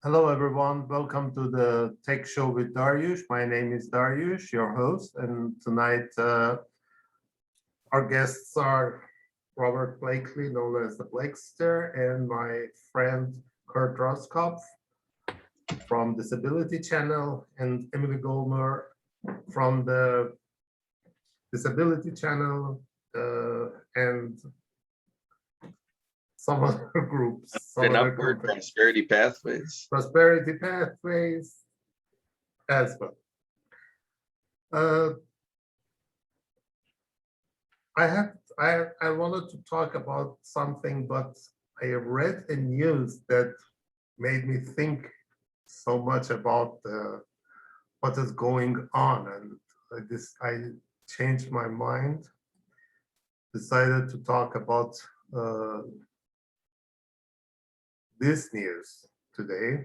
Hello, everyone. Welcome to the Tech Show with Daryoush. My name is Daryoush, your host, and tonight our guests are Robert Blakely, known as the Blakester, and my friend Kurt Roskopf from Disability Channel, and Emily Goldmer from the Disability Channel, and some other groups, some And other upward companies. prosperity pathways. Prosperity Pathways as well. I wanted to talk about something, but I read a news that made me think so much about what is going on, and I changed my mind, decided to talk about this news today.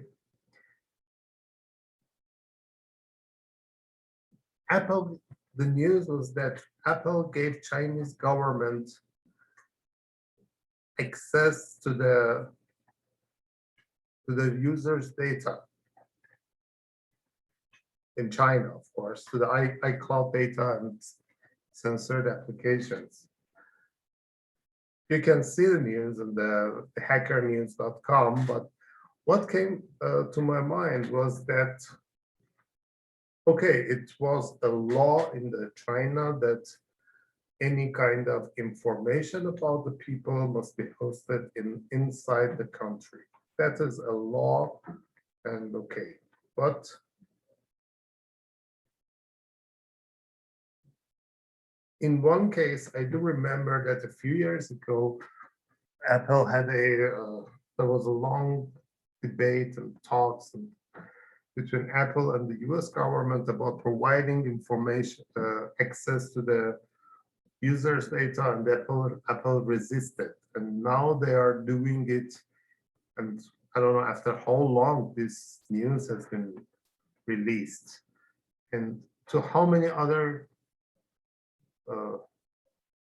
The news was that Apple gave Chinese government access to the user's data in China, of course, to the iCloud data and censored applications. You can see the news in the hackernews.com, but what came to my mind was that, okay, it was a law in China that any kind of information about the people must be hosted inside the country. That is a law, and okay. But in one case, I do remember that a few years ago, Apple had there was a long debate and talks between Apple and the US government about providing information, access to the users' data, and Apple resisted. And now they are doing it. And I don't know after how long this news has been released, and to how many other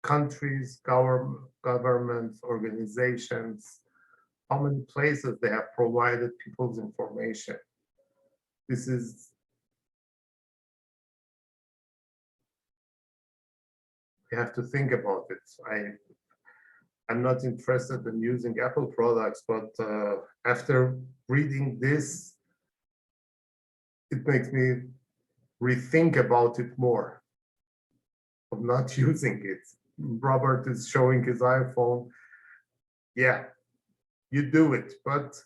countries, governments, organizations, how many places they have provided people's information. This is, you have to think about it. I'm not interested in using Apple products, but after reading this, it makes me rethink about it more, of not using it. Robert is showing his iPhone. Yeah, you do it, but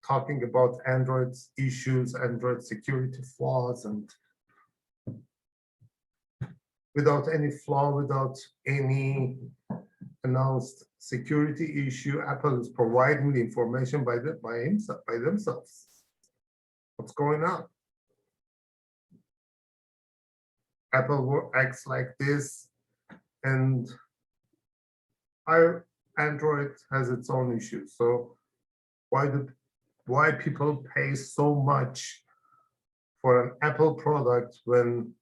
talking about Android's issues, Android security flaws, and without any flaw, without any announced security issue, Apple is providing the information by themselves. What's going on? Apple acts like this, and our Android has its own issues. So why people pay so much for an Apple product when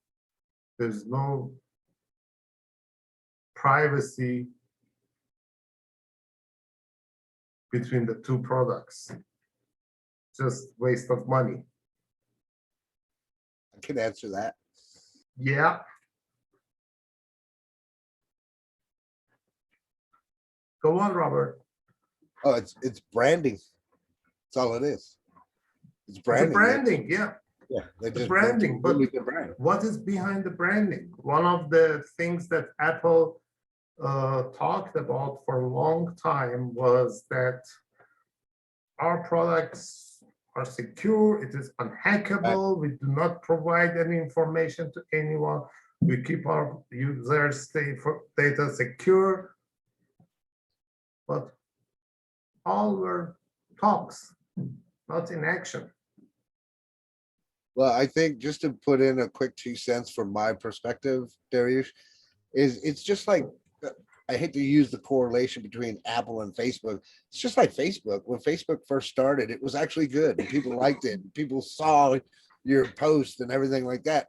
there's no privacy between the two products? Just waste of money. I can answer that. Yeah. Go on, Robert. Oh, it's branding. That's all it is. It's It's branding. branding, yeah. Yeah, they The just branding, but the brand. what is behind the branding? One of the things that Apple talked about for a long time was that our products are secure, it is unhackable, we do not provide any information to anyone, we keep our users' data secure. But all were talks, not in action. Well, I think just to put in a quick 2 cents from my perspective, Daryoush, is it's just like, I hate to use the correlation between Apple and Facebook. It's just like Facebook. When Facebook first started, it was actually good and people liked it. People saw your post and everything like that.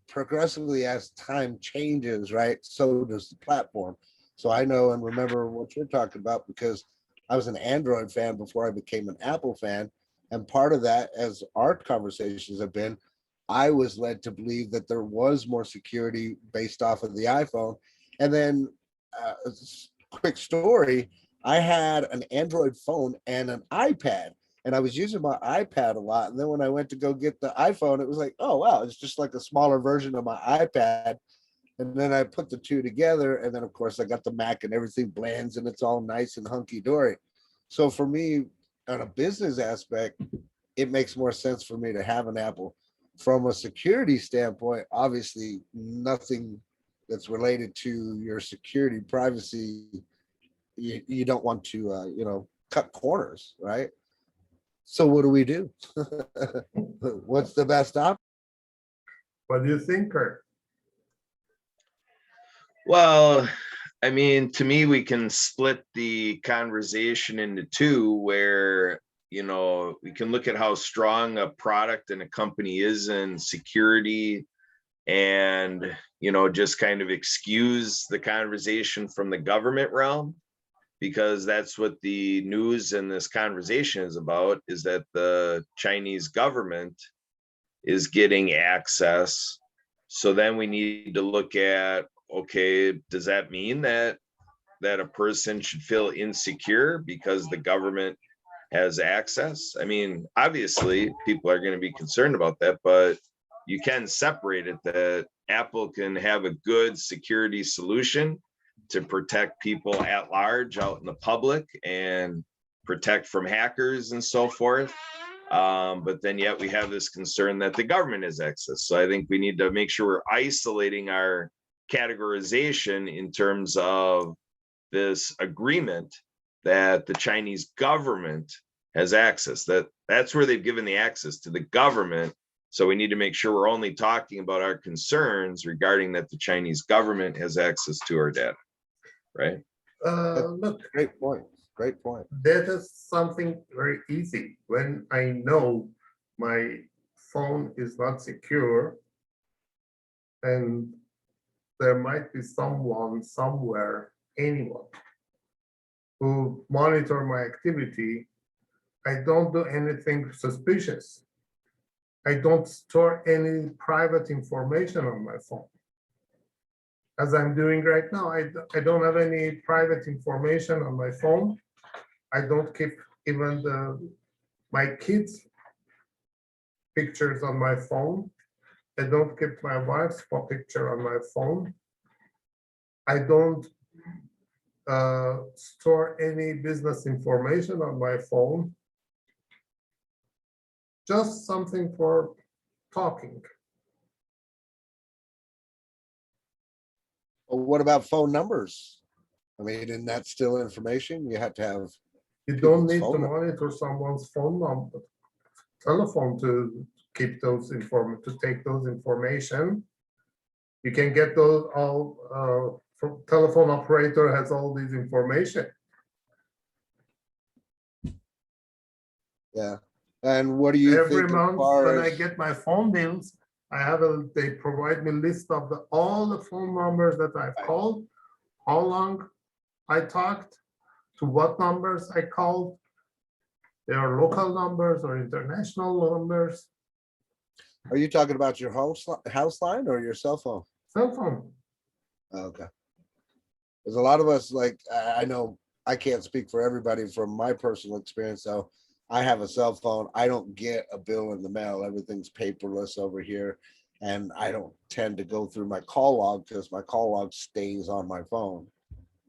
Progressively, as time changes, right, so does the platform. So I know and remember what you're talking about, because I was an Android fan before I became an Apple fan. And part of that, as our conversations have been, I was led to believe that there was more security based off of the iPhone. And then, quick story, I had an Android phone and an iPad, and I was using my iPad a lot. And then when I went to go get the iPhone, it was like, oh, wow, it's just like a smaller version of my iPad. And then I put the two together. And then, of course, I got the Mac and everything blends and it's all nice and hunky dory. So for me, on a business aspect, it makes more sense for me to have an Apple. From a security standpoint, obviously, nothing that's related to your security privacy, you don't want to, cut corners, right? So what do we do? What's the best option? What do you think, Kurt? Well, I mean, to me, we can split the conversation into two where, we can look at how strong a product and a company is in security and, just kind of excuse the conversation from the government realm, because that's what the news and this conversation is about, is that the Chinese government is getting access. So then we need to look at, okay, does that mean that a person should feel insecure because the government has access? I mean, obviously people are going to be concerned about that, but you can separate it that Apple can have a good security solution to protect people at large out in the public and protect from hackers and so forth. But then yet we have this concern that the government has access. So I think we need to make sure we're isolating our categorization in terms of this agreement that the Chinese government has access. That's where they've given the access to the government. So we need to make sure we're only talking about our concerns regarding that the Chinese government has access to our data, right? Look, Great point. Great point. that is something very easy. When I know my phone is not secure and there might be someone somewhere, anyone who monitor my activity, I don't do anything suspicious. I don't store any private information on my phone. As I'm doing right now, I don't have any private information on my phone. I don't keep even my kids' pictures on my phone. I don't keep my wife's picture on my phone. I don't store any business information on my phone. Just something for talking. Well, what about phone numbers? I mean, isn't that still information? You have to have. You don't People's need to phone monitor someone's phone number, telephone to keep those to take those information. You can get those all from telephone operator has all these information. Yeah. And what do you Every think as month far when I as, get my phone bills, they provide me list of all the phone numbers that I've called, how long I talked, to what numbers I called. They are local numbers or international numbers, are you talking about your house line or your cell phone? cell phone. Okay. There's a lot of us, like, I know I can't speak for everybody from my personal experience, though. I have a cell phone. I don't get a bill in the mail. Everything's paperless over here. And I don't tend to go through my call log because my call log stays on my phone.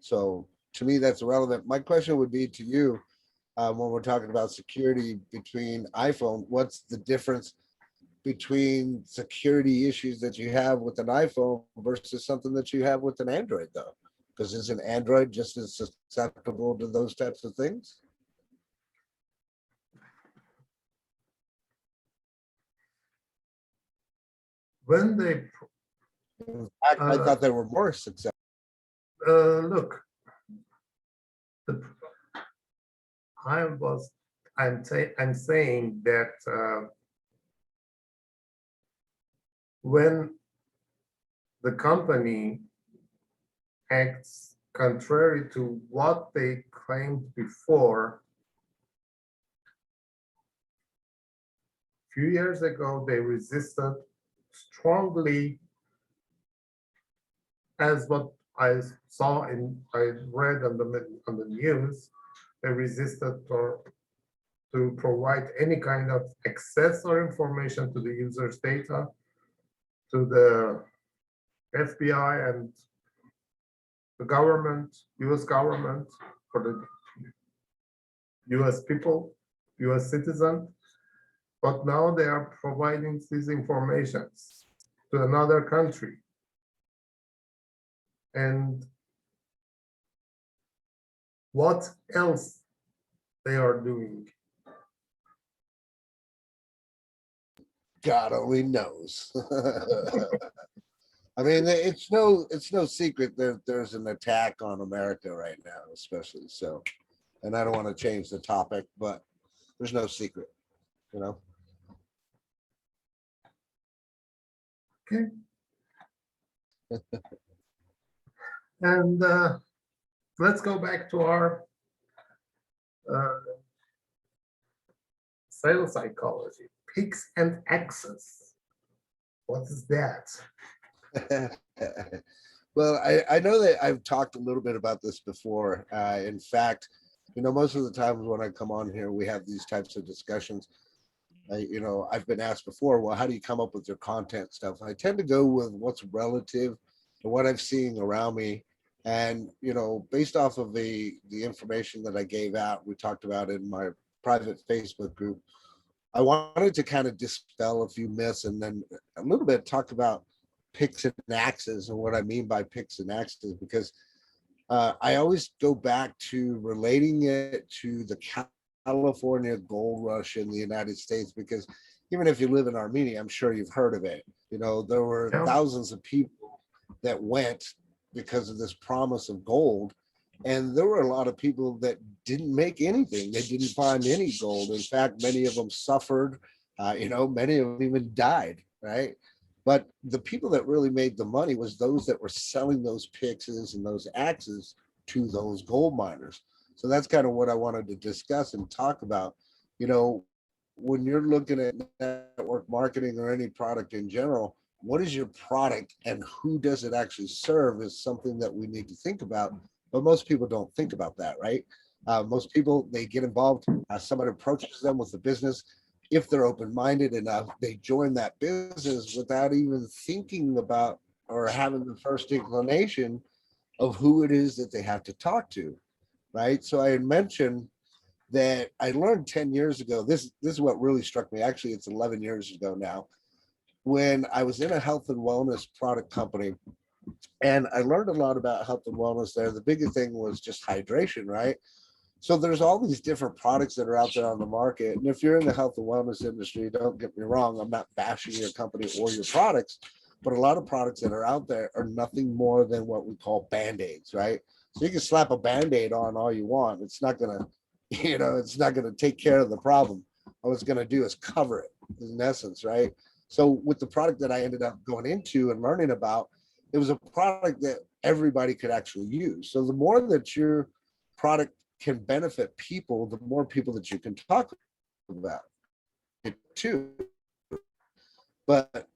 So to me, that's irrelevant. My question would be to you, when we're talking about security between iPhone, what's the difference between security issues that you have with an iPhone versus something that you have with an Android, though? Because isn't Android just as susceptible to those types of things? When they In fact, I thought they were more successful. look, the, I'm saying that when the company acts contrary to what they claimed before, a few years ago, they resisted strongly, as what I saw I read on the news. They resisted to provide any kind of access or information to the user's data to the FBI and the government, US government, for the US people, US citizen. But now they are providing these informations to another country. And what else they are doing? God only knows. I mean, it's no secret there's an attack on America right now, especially so. And I don't want to change the topic, but there's no secret, you know. Okay. And let's go back to our uh, sales psychology. Picks and X's. What is that? Well, I know that I've talked a little bit about this before. In fact, you know, most of the times when I come on here, we have these types of discussions. You know, I've been asked before, well, how do you come up with your content stuff? I tend to go with what's relative to what I've seen around me. And, you know, based off of the information that I gave out, we talked about in my private Facebook group, I wanted to kind of dispel a few myths and then a little bit talk about picks and axes and what I mean by picks and axes, because I always go back to relating it to the California gold rush in the United States, because even if you live in Armenia, I'm sure you've heard of it. You know, there were Yeah. thousands of people that went because of this promise of gold. And there were a lot of people that didn't make anything. They didn't find any gold. In fact, many of them suffered. You know, many of them even died, right? But the people that really made the money was those that were selling those picks and those axes to those gold miners. So that's kind of what I wanted to discuss and talk about. You know, when you're looking at network marketing or any product in general, what is your product and who does it actually serve is something that we need to think about. But most people don't think about that, right? Most people, they get involved, somebody approaches them with the business. If they're open-minded enough, they join that business without even thinking about or having the first inclination of who it is that they have to talk to, right? So I had mentioned that I learned 10 years ago. This is what really struck me. Actually, it's 11 years ago now, when I was in a health and wellness product company. And I learned a lot about health and wellness there. The biggest thing was just hydration, right? So there's all these different products that are out there on the market. And if you're in the health and wellness industry, don't get me wrong, I'm not bashing your company or your products, but a lot of products that are out there are nothing more than what we call band-aids, right? So you can slap a band-aid on all you want. It's not gonna, you know, it's not gonna take care of the problem. All it's gonna do is cover it in essence, right? So with the product that I ended up going into and learning about, it was a product that everybody could actually use. So the more that your product can benefit people, the more people that you can talk about it too. But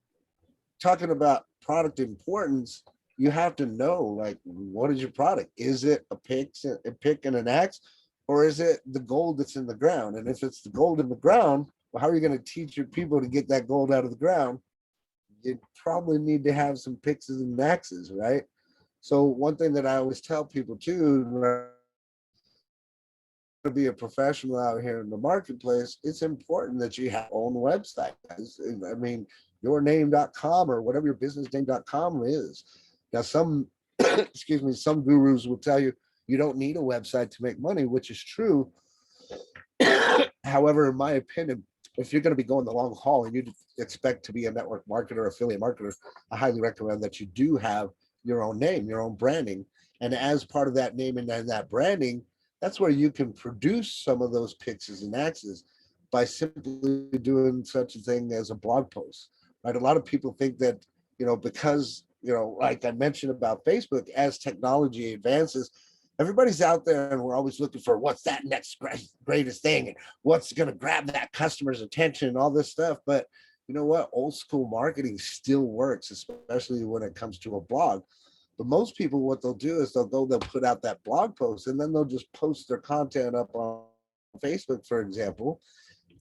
talking about product importance, you have to know, like, what is your product? Is it a pick and an axe, or is it the gold that's in the ground? And if it's the gold in the ground, well, how are you going to teach your people to get that gold out of the ground? You probably need to have some picks and axes, right? So one thing that I always tell people too, to be a professional out here in the marketplace, it's important that you have your own website. I mean, yourname.com or whatever your business name.com is. Now, some, excuse me, some gurus will tell you you don't need a website to make money, which is true. However, in my opinion, if you're going to be going the long haul and you expect to be a network marketer, affiliate marketer, I highly recommend that you do have your own name, your own branding. And as part of that name and that branding, that's where you can produce some of those picks and axes by simply doing such a thing as a blog post, right? A lot of people think that, you know, because like I mentioned about Facebook, as technology advances, everybody's out there and we're always looking for what's that next greatest thing and what's going to grab that customer's attention and all this stuff. But you know what? Old school marketing still works, especially when it comes to a blog. But most people, what they'll do is they'll put out that blog post and then they'll just post their content up on Facebook, for example,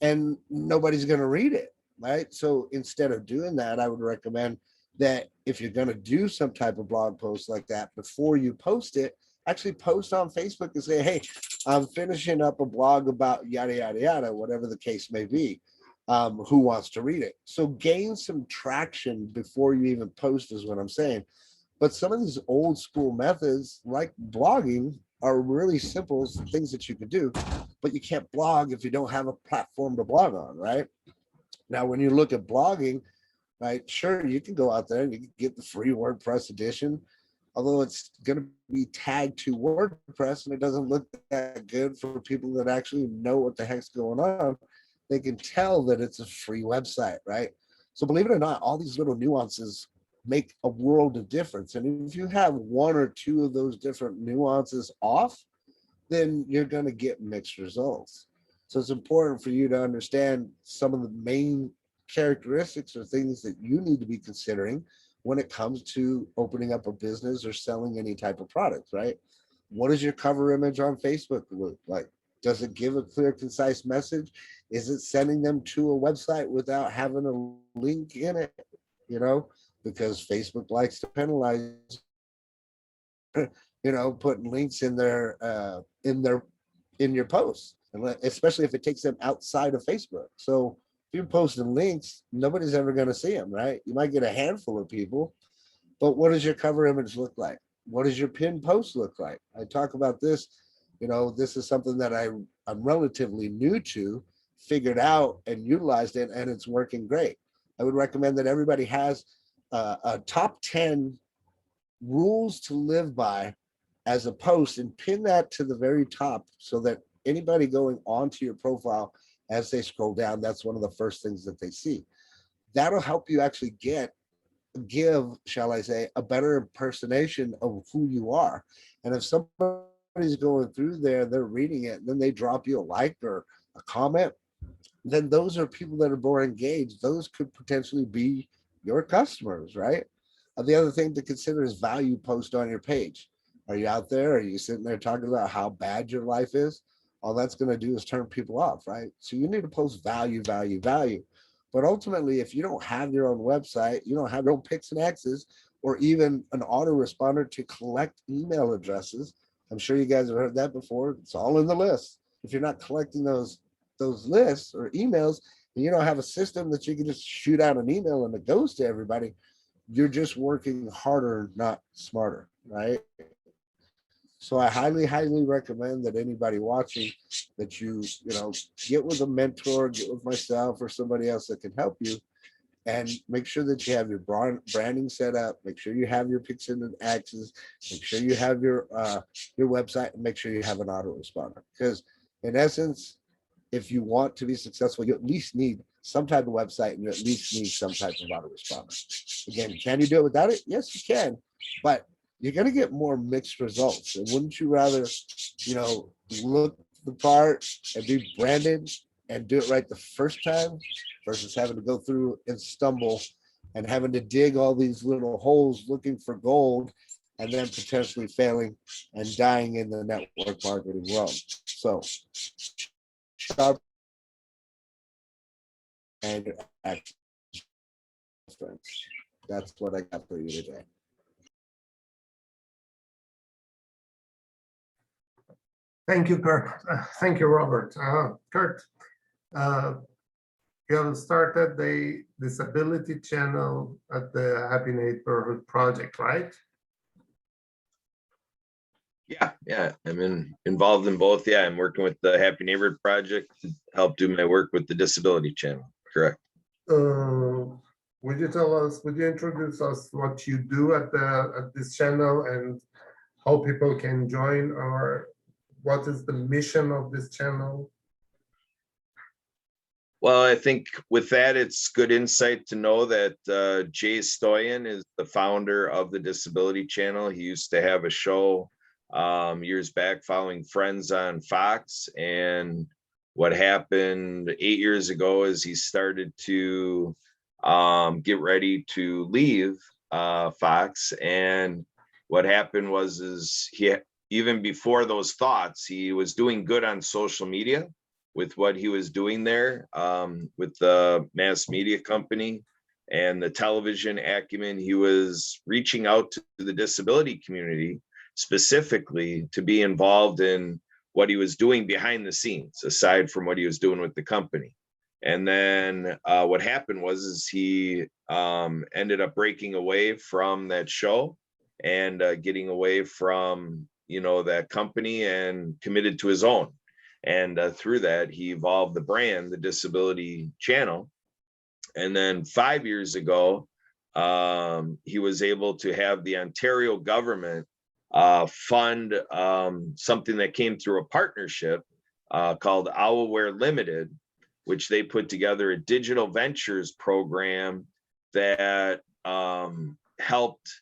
and nobody's going to read it, right? So instead of doing that, I would recommend that if you're going to do some type of blog post like that, before you post it, actually post on Facebook and say, hey, I'm finishing up a blog about yada, yada, yada, whatever the case may be. Who wants to read it? So gain some traction before you even post is what I'm saying. But some of these old school methods, like blogging, are really simple things that you can do, but you can't blog if you don't have a platform to blog on, right? Now, when you look at blogging, right, sure, you can go out there and you can get the free WordPress edition, although it's going to be tagged to WordPress and it doesn't look that good for people that actually know what the heck's going on. They can tell that it's a free website, right? So believe it or not, all these little nuances make a world of difference. And if you have one or two of those different nuances off, then you're going to get mixed results. So it's important for you to understand some of the main characteristics or things that you need to be considering when it comes to opening up a business or selling any type of product, right? What does your cover image on Facebook look like? Does it give a clear, concise message? Is it sending them to a website without having a link in it? Because Facebook likes to penalize, putting links in your posts, especially if it takes them outside of Facebook. So if you're posting links, nobody's ever going to see them, right? You might get a handful of people, but what does your cover image look like? What does your pinned post look like? I talk about this. This is something that I'm relatively new to, figured out and utilized it, and it's working great. I would recommend that everybody has a top 10 rules to live by as a post and pin that to the very top so that anybody going onto your profile, as they scroll down, that's one of the first things that they see. That'll help you actually give, shall I say, a better impersonation of who you are. And if somebody's going through there, they're reading it, and then they drop you a like or a comment, then those are people that are more engaged. Those could potentially be your customers, right? The other thing to consider is value post on your page. Are you out there? Are you sitting there talking about how bad your life is? All that's going to do is turn people off, right? So you need to post value, value, value. But ultimately, if you don't have your own website, you don't have your own Pix and X's, or even an autoresponder to collect email addresses. I'm sure you guys have heard that before. It's all in the list. If you're not collecting those lists or emails, and you don't have a system that you can just shoot out an email and it goes to everybody, you're just working harder, not smarter, right? So I highly, highly recommend that anybody watching that you get with a mentor, get with myself or somebody else that can help you, and make sure that you have your branding set up. Make sure you have your Pix and X's. Make sure you have your website, and make sure you have an autoresponder. Because in essence, if you want to be successful, you at least need some type of website, and you at least need some type of autoresponder. Again, can you do it without it? Yes, you can, but you're going to get more mixed results. And wouldn't you rather, look the part and be branded and do it right the first time versus having to go through and stumble and having to dig all these little holes looking for gold and then potentially failing and dying in the network marketing world? So sharp and action, friends. That's what I got for you today. Thank you, Kurt. Thank you, Robert. Kurt, you have started the disability channel at the Happy Neighborhood Project, right? Yeah. I'm involved in both. Yeah, I'm working with the Happy Neighborhood Project to help do my work with the disability channel. Correct. Would you introduce us what you do at this channel and how people can join, or what is the mission of this channel? Well, I think with that, it's good insight to know that Jay Stoyan is the founder of the Disability Channel. He used to have a show years back following Friends on Fox. And what happened 8 years ago is he started to get ready to leave Fox. And what happened was is he, even before those thoughts, he was doing good on social media with what he was doing there with the mass media company and the television acumen. He was reaching out to the disability community specifically to be involved in what he was doing behind the scenes, aside from what he was doing with the company. And then what happened was is he ended up breaking away from that show and getting away from, you know, that company and committed to his own. And through that, he evolved the brand, the Disability Channel. And then 5 years ago, he was able to have the Ontario government fund something that came through a partnership called Owlware Limited, which they put together a digital ventures program that helped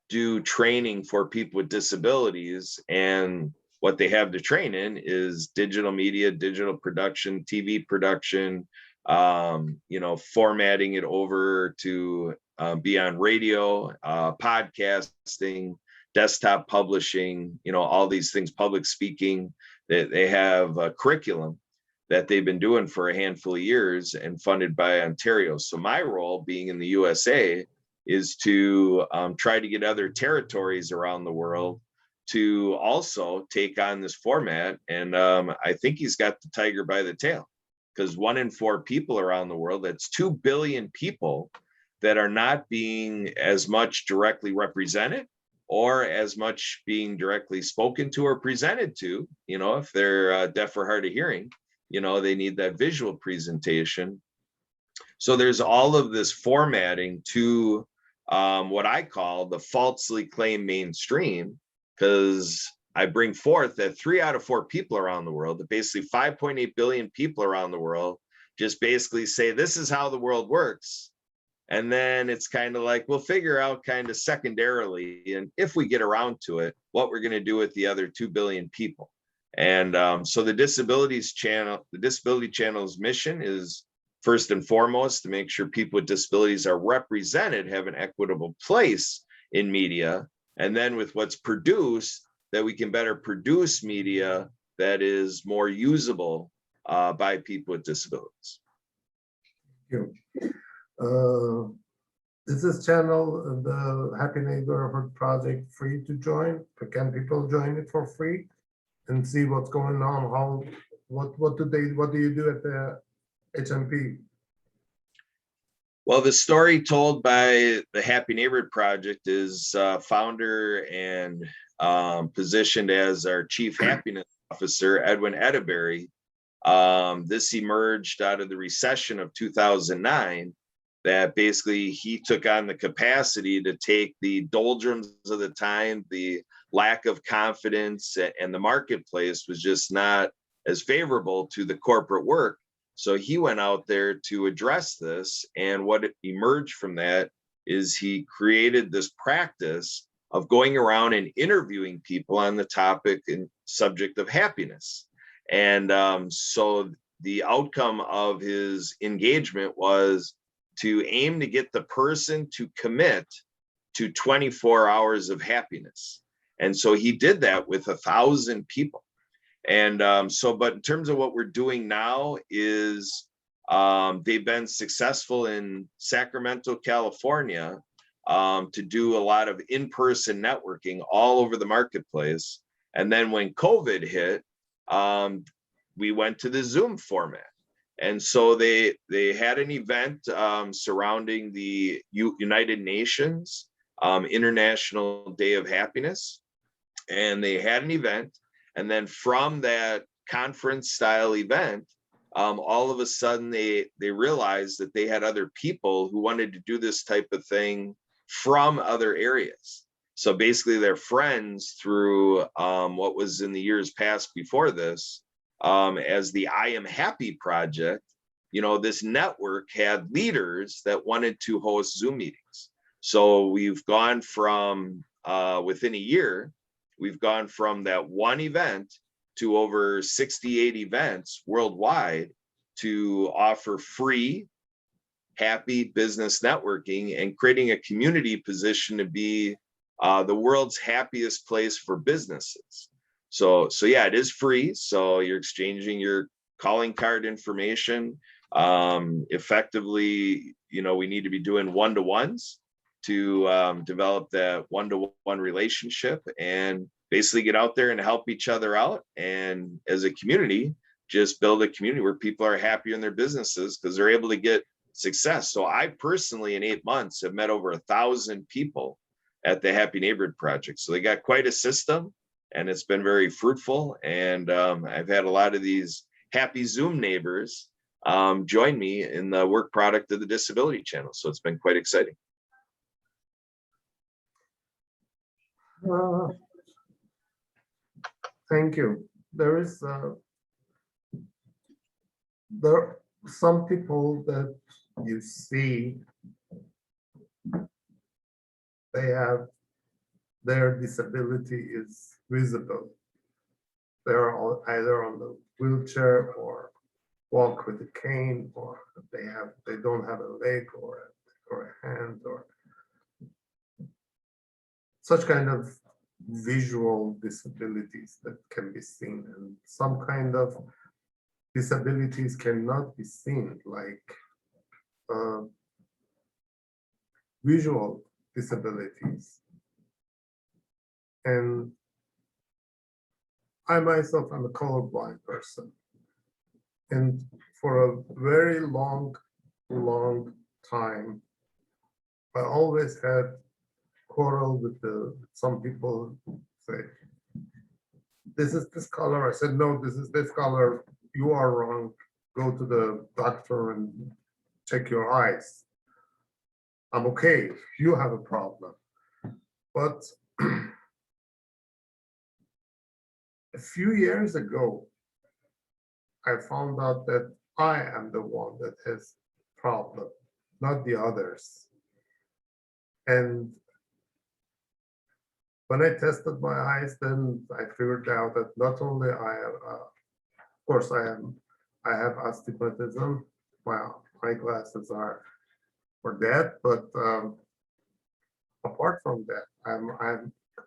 do training for people with disabilities. And what they have to train in is digital media, digital production, TV production, you know, formatting it over to be on radio, podcasting, desktop publishing, you know, all these things, public speaking. They have a curriculum that they've been doing for a handful of years and funded by Ontario. So my role being in the USA is to try to get other territories around the world to also take on this format. And I think he's got the tiger by the tail, because 1 in 4 people around the world, that's 2 billion people that are not being as much directly represented or as much being directly spoken to or presented to. You know, if they're deaf or hard of hearing, you know, they need that visual presentation. So there's all of this formatting to what I call the falsely claimed mainstream, because I bring forth that 3 out of 4 people around the world, that basically 5.8 billion people around the world, just basically say, this is how the world works. And then it's kind of like, we'll figure out kind of secondarily, and if we get around to it, what we're going to do with the other 2 billion people. And so the Disability Channel's mission is first and foremost to make sure people with disabilities are represented, have an equitable place in media. And then with what's produced, that we can better produce media that is more usable by people with disabilities. Thank you. Is this channel, the Happy Neighborhood Project, free to join? Can people join it for free and see what's going on? How, what do you do at the HMP? Well, the story told by the Happy Neighborhood Project is founder and positioned as our Chief Happiness Officer, Edwin Edeberry. This emerged out of the recession of 2009, that basically he took on the capacity to take the doldrums of the time, the lack of confidence, and the marketplace was just not as favorable to the corporate work. So he went out there to address this. And what emerged from that is he created this practice of going around and interviewing people on the topic and subject of happiness. And so the outcome of his engagement was to aim to get the person to commit to 24 hours of happiness. And so he did that with 1,000 people. And but in terms of what we're doing now is they've been successful in Sacramento, California, to do a lot of in-person networking all over the marketplace. And then when COVID hit, we went to the Zoom format. And so they had an event surrounding the United Nations International Day of Happiness. And they had an event. And then from that conference style event, all of a sudden they realized that they had other people who wanted to do this type of thing from other areas. So basically their friends through what was in the years past before this, as the I Am Happy Project, this network had leaders that wanted to host Zoom meetings. So we've gone from, within a year, we've gone from that one event to over 68 events worldwide to offer free, happy business networking and creating a community position to be the world's happiest place for businesses. So yeah, it is free. So you're exchanging your calling card information. Effectively, we need to be doing one-to-ones to develop that one-to-one relationship and basically get out there and help each other out. And as a community, just build a community where people are happier in their businesses because they're able to get success. So I personally, in 8 months, have met over 1,000 people at the Happy Neighborhood Project. So they got quite a system and it's been very fruitful. And I've had a lot of these happy Zoom neighbors join me in the work product of the Disability Channel. So it's been quite exciting. Thank you. There is there some people that you see, they have their disability is visible. They're all either on the wheelchair or walk with a cane, or they don't have a leg or a hand or such kind of visual disabilities that can be seen, and some kind of disabilities cannot be seen, like visual disabilities. And I myself am a colorblind person. And for a very long time, I always had quarrel with some people say, this is this color. I said, no, this is this color. You are wrong. Go to the doctor and check your eyes. I'm okay. You have a problem. But a few years ago, I found out that I am the one that has problem, not the others. And when I tested my eyes, then I figured out that not only I have, of course, I have astigmatism. My eyeglasses are for that, but apart from that,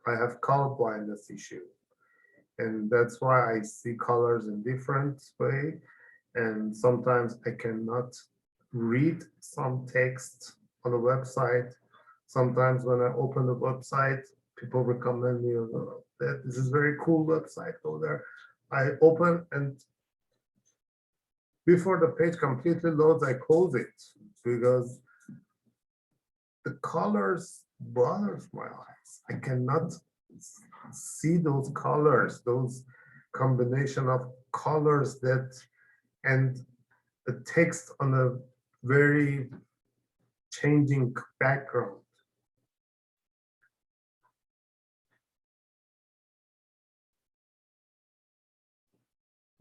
I have color blindness issue, and that's why I see colors in different way, and sometimes I cannot read some text on a website. Sometimes when I open the website, people recommend me that this is very cool website. Go there. I open, and before the page completely loads, I close it because the colors bothers my eyes. I cannot see those colors, those combination of colors that, and the text on a very changing background.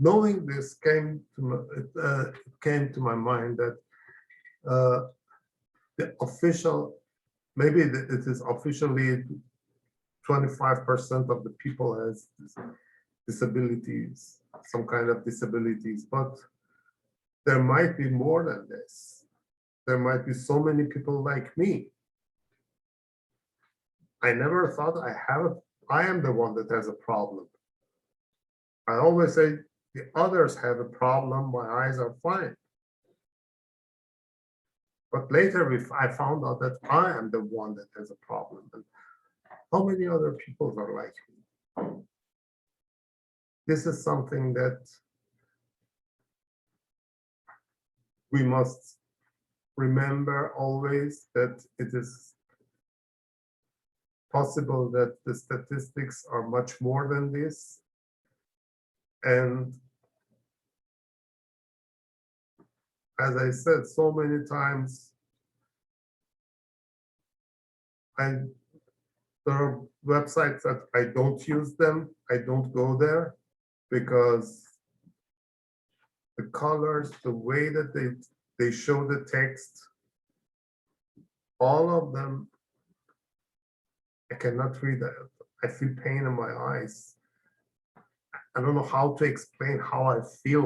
Knowing this came to my mind that the official, maybe it is officially 25% of the people has disabilities, some kind of disabilities, but there might be more than this. There might be so many people like me. I never thought I am the one that has a problem. I always say the others have a problem, my eyes are fine. But later I found out that I am the one that has a problem. And how many other people are like me? This is something that we must remember always, that it is possible that the statistics are much more than this. And as I said so many times, there are websites that I don't use them. I don't go there because the colors, the way that they show the text, all of them, I cannot read that. I feel pain in my eyes. I don't know how to explain how I feel,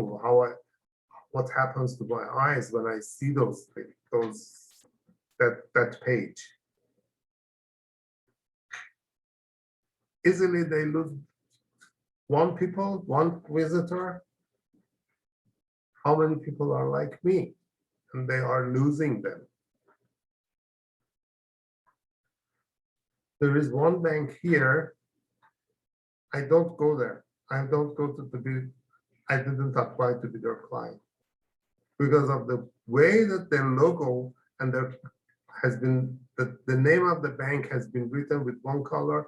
what happens to my eyes when I see those things, that page. Easily they lose one visitor. How many people are like me and they are losing them? There is one bank here. I don't go there. I don't go to I didn't apply to be their client because of the way that their logo and their has been, the name of the bank has been written with one color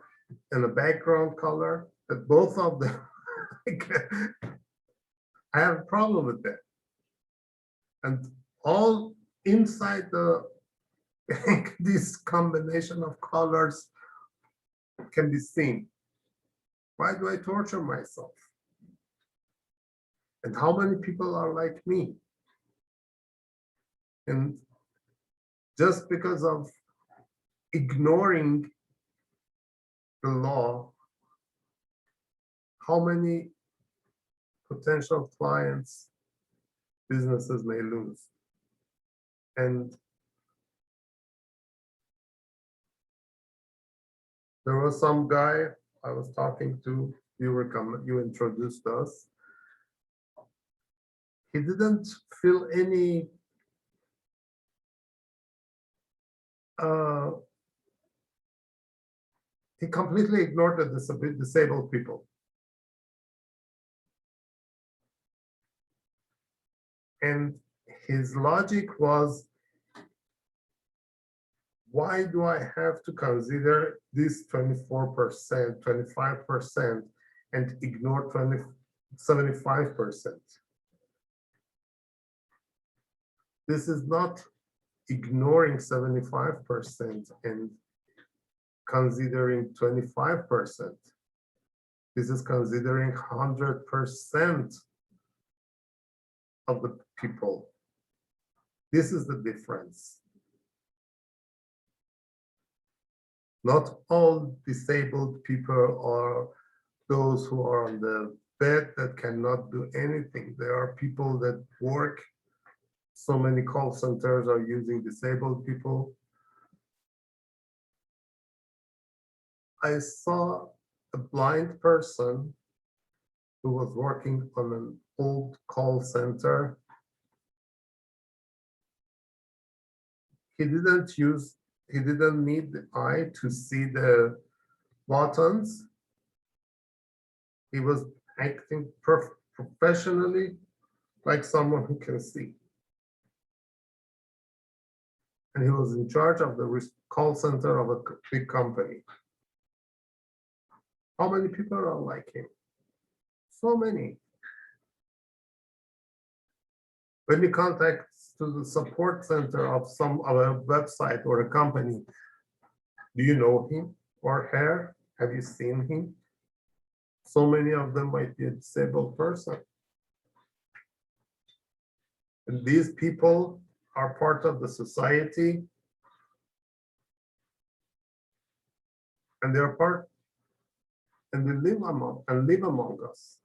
and a background color, that both of them, I have a problem with that. And all inside the bank, this combination of colors can be seen. Why do I torture myself? And how many people are like me? And just because of ignoring the law, how many potential clients businesses may lose? And there was some guy I was talking to, you introduced us. He didn't feel any he completely ignored the disabled people. And his logic was, why do I have to consider this 24%, 25% and ignore 75%? This is not ignoring 75% and considering 25%. This is considering 100% of the people. This is the difference. Not all disabled people are those who are on the bed that cannot do anything. There are people that work. So many call centers are using disabled people. I saw a blind person who was working on an old call center. He didn't need the eye to see the buttons. He was acting professionally like someone who can see. And he was in charge of the call center of a big company. How many people are like him? So many. When you contact to the support center of some other website or a company, do you know him or her? Have you seen him? So many of them might be a disabled person. And these people are part of the society. And they're part, and they live among us.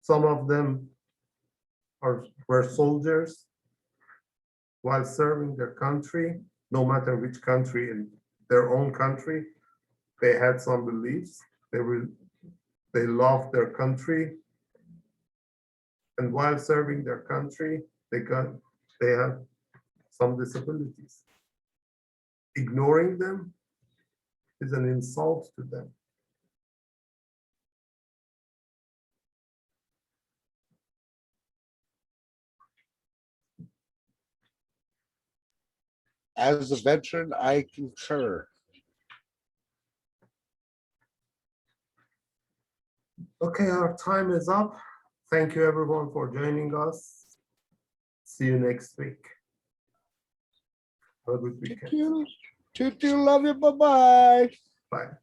Some of them were soldiers while serving their country, no matter which country, in their own country. They had some beliefs. They loved their country. And while serving their country, they had some disabilities. Ignoring them is an insult to them. As a veteran, I concur. Okay, our time is up. Thank you everyone for joining us. See you next week. Have a good weekend. Toot toot, love you, bye-bye. Bye.